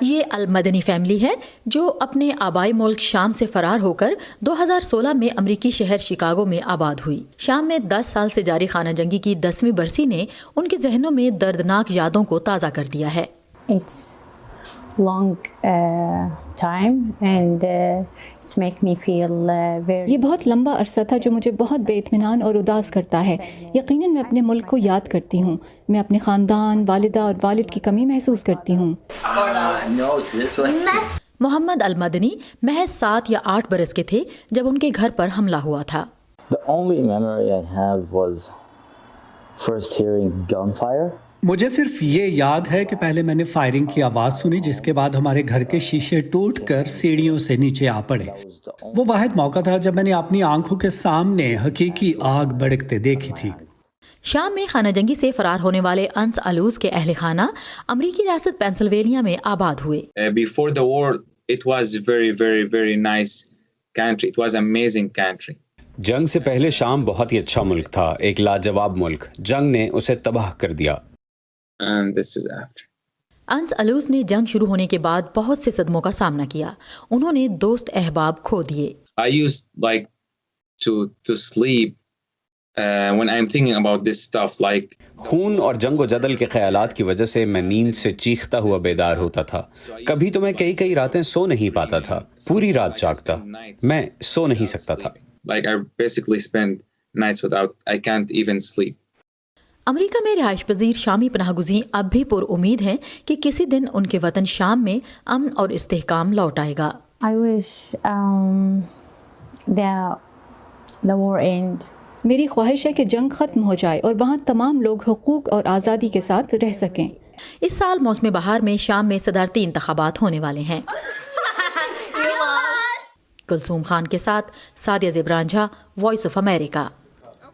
یہ المدنی فیملی ہے جو اپنے آبائی ملک شام سے فرار ہو کر 2016 میں امریکی شہر شکاگو میں آباد ہوئی۔ شام میں 10 سال سے جاری خانہ جنگی کی 10ویں برسی نے ان کے ذہنوں میں دردناک یادوں کو تازہ کر دیا ہے۔ It's long time and it's make me feel very. یہ بہت لمبا عرصہ تھا جو مجھے بہت بے اطمینان اور اداس کرتا ہے۔ یقیناً میں اپنے ملک کو یاد کرتی ہوں۔ میں اپنے خاندان، والدہ اور والد کی کمی محسوس کرتی ہوں۔ محمد المدنی محض 7 یا 8 برس کے تھے جب ان کے گھر پر حملہ ہوا تھا۔ The only memory I have was first hearing gunfire. مجھے صرف یہ یاد ہے کہ پہلے میں نے فائرنگ کی آواز سنی، جس کے بعد ہمارے گھر کے شیشے ٹوٹ کر سیڑھیوں سے نیچے آ پڑے۔ وہ واحد موقع تھا جب میں نے اپنی آنکھوں کے سامنے حقیقی آگ بھڑکتے دیکھی تھی۔ شام میں خانہ جنگی سے فرار ہونے والے انس الوز کے اہل خانہ امریکی ریاست پینسلوینیا میں آباد ہوئے۔ Before the war, it was very, very, very nice country. It was amazing country. جنگ سے پہلے شام بہت ہی اچھا ملک تھا، ایک لاجواب ملک۔ جنگ نے اسے تباہ کر دیا۔ And this is after. انس الوز نے جنگ شروع ہونے کے بعد بہت سے صدموں کا سامنا کیا۔ انہوں نے دوست احباب کھو دیے۔ I used like to sleep when I'm thinking about this stuff. Like خون اور جنگ و جدل کے خیالات کی وجہ سے میں نیند سے چیختا ہوا بیدار ہوتا تھا۔ کبھی تو میں کئی راتیں سو نہیں پاتا تھا، پوری رات جاگتا، میں سو نہیں سکتا تھا۔ I basically spend nights without. I can't even sleep. امریکہ میں رہائش پذیر شامی پناہ گزین اب بھی پر امید ہیں کہ کسی دن ان کے وطن شام میں امن اور استحکام لوٹ آئے گا۔ I wish the war end. میری خواہش ہے کہ جنگ ختم ہو جائے اور وہاں تمام لوگ حقوق اور آزادی کے ساتھ رہ سکیں۔ اس سال موسم بہار میں شام میں صدارتی انتخابات ہونے والے ہیں۔ کلثوم خان کے ساتھ سعدیہ زبران جھا، وائس آف امریکہ۔